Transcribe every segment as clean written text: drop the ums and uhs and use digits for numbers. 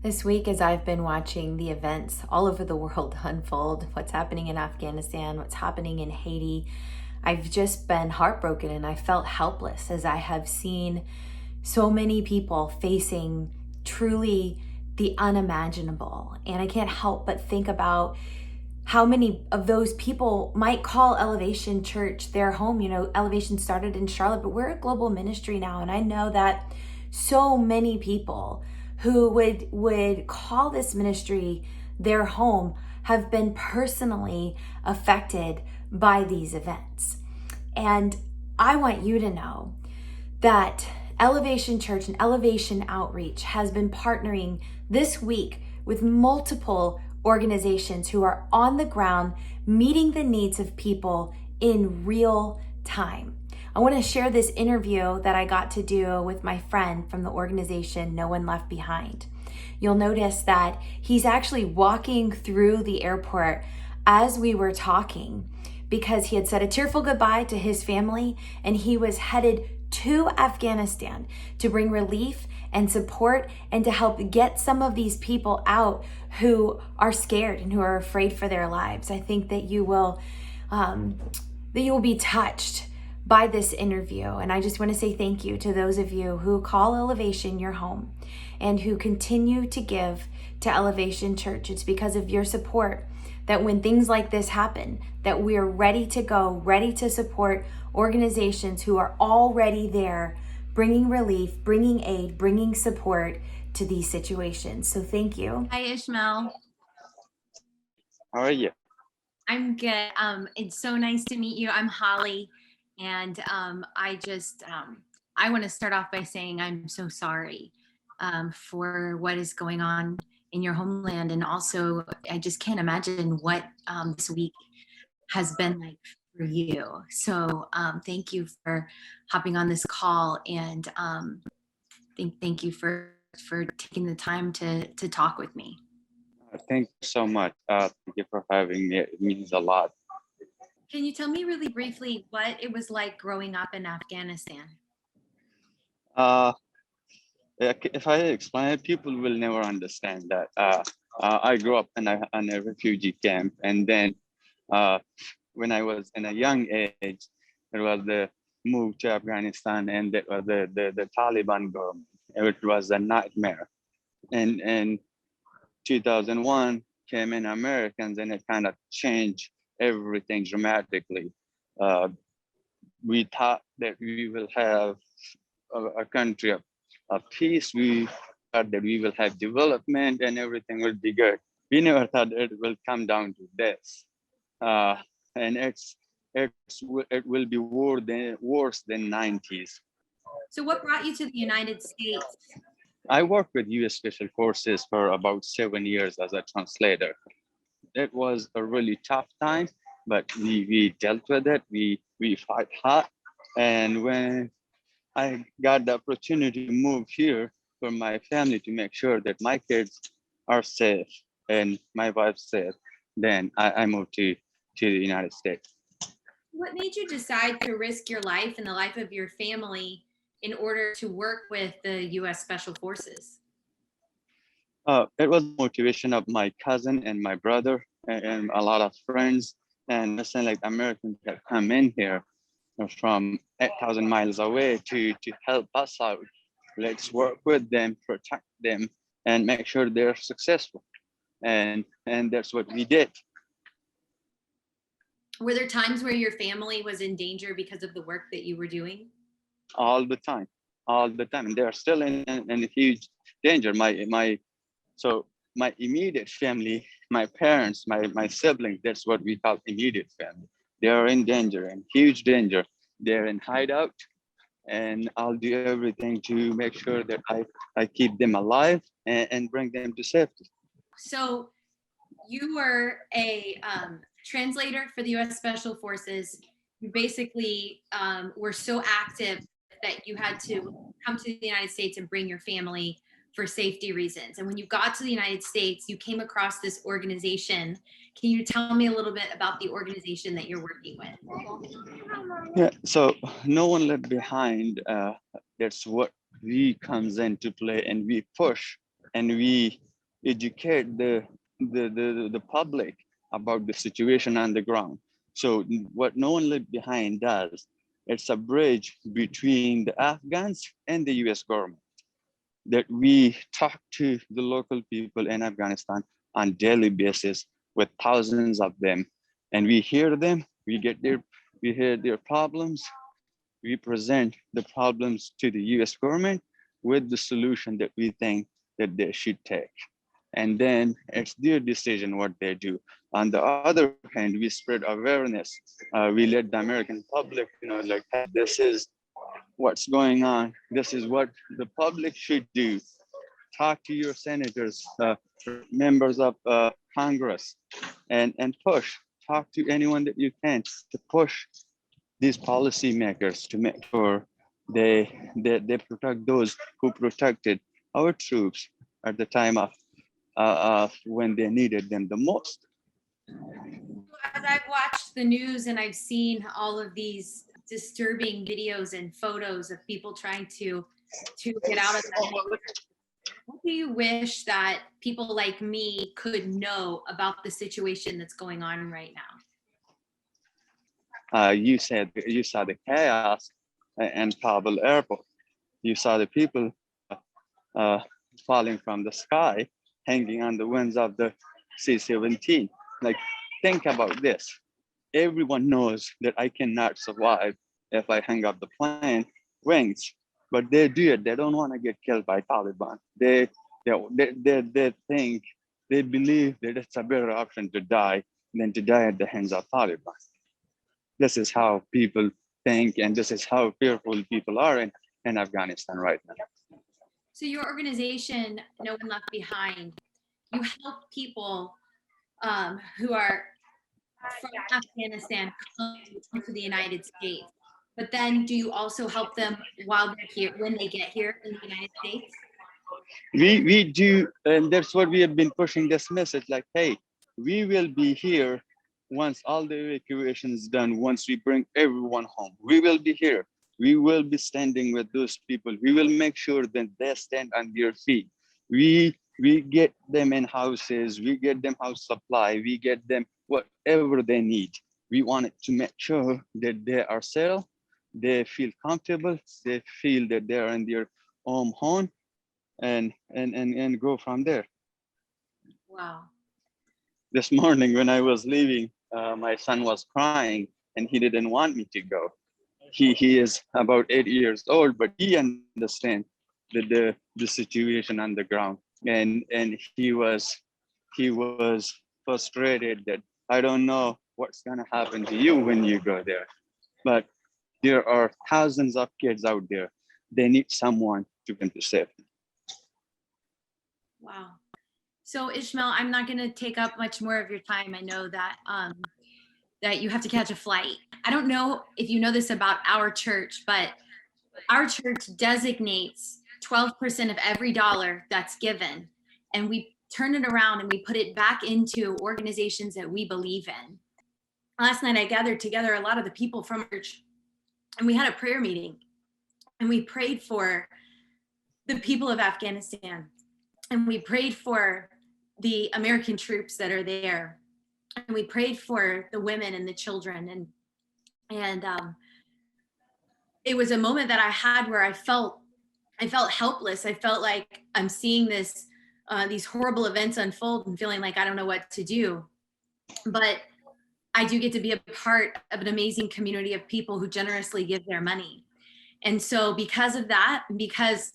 This week, as I've been watching the events all over the world unfold, what's happening in Afghanistan, what's happening in Haiti, I've just been heartbroken and I felt helpless as I have seen so many people facing truly the unimaginable. And I can't help but think about how many of those people might call Elevation Church their home. You know, Elevation started in Charlotte, but we're a global ministry now. And I know that so many people who would call this ministry their home have been personally affected by these events. And I want you to know that Elevation Church and Elevation Outreach has been partnering this week with multiple organizations who are on the ground meeting the needs of people in real time. I want to share this interview that I got to do with my friend from the organization No One Left Behind. You'll notice that he's actually walking through the airport as we were talking because he had said a tearful goodbye to his family and he was headed to Afghanistan to bring relief and support and to help get some of these people out who are scared and who are afraid for their lives. I think that you will be touched by this interview. And I just want to say thank you to those of you who call Elevation your home and who continue to give to Elevation Church. It's because of your support that when things like this happen, that we are ready to go, ready to support organizations who are already there, bringing relief, bringing aid, bringing support to these situations. So thank you. Hi, Ishmael. How are you? I'm good. It's so nice to meet you. I'm Holly. And I want to start off by saying I'm so sorry for what is going on in your homeland. And also, I just can't imagine what this week has been like for you. So thank you for hopping on this call. And thank you for taking the time to talk with me. Thank you so much. Thank you for having me. It means a lot. Can you tell me really briefly what it was like growing up in Afghanistan? Uh, if I explain it, people will never understand that. I grew up in a refugee camp, and then when I was in a young age, it was the move to Afghanistan, and the Taliban government. It was a nightmare. And in 2001 came in Americans, and it kind of changed everything dramatically. We thought that we will have a country of peace. We thought that we will have development and everything will be good. We never thought it will come down to this. And it will be worse than 90s. So what brought you to the United States? I worked with US Special Forces for about 7 years as a translator. It was a really tough time, but we dealt with it. We fight hard. And when I got the opportunity to move here for my family to make sure that my kids are safe and my wife's safe, then I moved to the United States. What made you decide to risk your life and the life of your family in order to work with the U.S. Special Forces? It was motivation of my cousin and my brother and a lot of friends. And listen, like Americans that come in here from 8,000 miles away to help us out. Let's work with them, protect them, and make sure they're successful. And that's what we did. Were there times where your family was in danger because of the work that you were doing? All the time. And they're still in huge danger. My immediate family, my parents, my siblings, that's what we call immediate family. They are in danger, in huge danger. They're in hideout, and I'll do everything to make sure that I keep them alive and bring them to safety. So you were a translator for the U.S. Special Forces. You basically were so active that you had to come to the United States and bring your family for safety reasons. And when you got to the United States, you came across this organization. Can you tell me a little bit about the organization that you're working with? Yeah, so No One Left Behind, that's what we comes into play, and we push and we educate the public about the situation on the ground. So what No One Left Behind does, it's a bridge between the Afghans and the US government, that we talk to the local people in Afghanistan on daily basis with thousands of them. And we hear them, we hear their problems, we present the problems to the US government with the solution that we think that they should take. And then it's their decision what they do. On the other hand, we spread awareness. We let the American public, like, hey, this is what's going on. This is what the public should do. Talk to your senators, members of Congress, and push. Talk to anyone that you can to push these policymakers to make sure they protect those who protected our troops at the time of when they needed them the most. As I've watched the news and I've seen all of these disturbing videos and photos of people trying to get out of that, what do you wish that people like me could know about the situation that's going on right now? You saw the chaos in Kabul airport. You saw the people uh, falling from the sky, hanging on the wings of the C-17. Like, think about this. Everyone knows that I cannot survive if I hang up the plane wings, but they do it. They don't want to get killed by Taliban. They think, they believe that it's a better option to die than to die at the hands of Taliban. This is how people think, and this is how fearful people are in Afghanistan right now. So your organization, No One Left Behind, you help people who are from Afghanistan come to the United States. But then do you also help them while they're here, when they get here in the United States? We do, and that's what we have been pushing this message, like, hey, we will be here once all the evacuation is done, once we bring everyone home. We will be here. We will be standing with those people. We will make sure that they stand on their feet. We get them in houses, we get them house supply, we get them whatever they need. We wanted to make sure that they are settled, they feel comfortable, they feel that they are in their own home, and go from there. Wow. This morning when I was leaving, my son was crying and he didn't want me to go. He is about 8 years old, but he understands the situation on the ground. And he was frustrated that I don't know what's gonna happen to you when you go there. But there are thousands of kids out there. They need someone to come to save them. Wow. So Ishmael, I'm not going to take up much more of your time. I know that that you have to catch a flight. I don't know if you know this about our church, but our church designates 12% of every dollar that's given, and we turn it around and we put it back into organizations that we believe in. Last night I gathered together a lot of the people from our church, and we had a prayer meeting, and we prayed for the people of Afghanistan, and we prayed for the American troops that are there, and we prayed for the women and the children, and it was a moment that I had where I felt helpless. I felt like I'm seeing these horrible events unfold and feeling like I don't know what to do. But I do get to be a part of an amazing community of people who generously give their money. And so because of that, because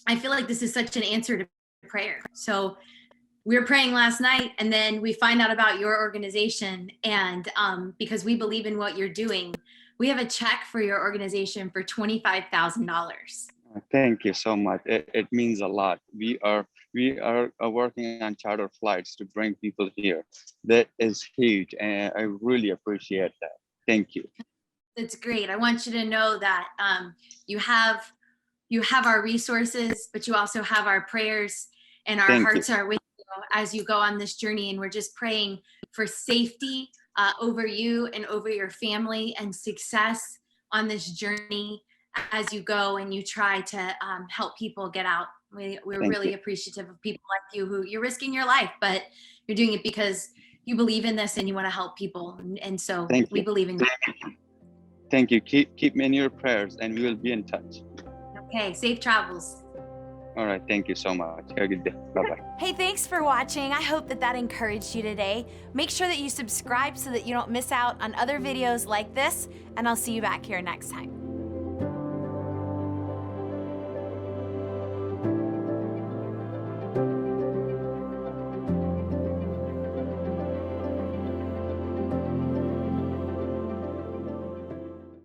I feel like this is such an answer to prayer. So we were praying last night, and then we find out about your organization. And because we believe in what you're doing, we have a check for your organization for $25,000. Thank you so much. It means a lot. We are working on charter flights to bring people here. That is huge, and I really appreciate that. Thank you. That's great. I want you to know that you have our resources, but you also have our prayers, and our hearts are with you as you go on this journey. And we're just praying for safety over you and over your family, and success on this journey as you go and you try to help people get out We're Thank really you. appreciative of people like you who you're risking your life, but you're doing it because you believe in this and you want to help people. And so Thank we you. believe in you. Thank you. Keep me in your prayers, and we will be in touch. Okay, safe travels. All right. Thank you so much. Have a good day. Bye-bye. Hey, thanks for watching. I hope that encouraged you today. Make sure that you subscribe so that you don't miss out on other videos like this, and I'll see you back here next time.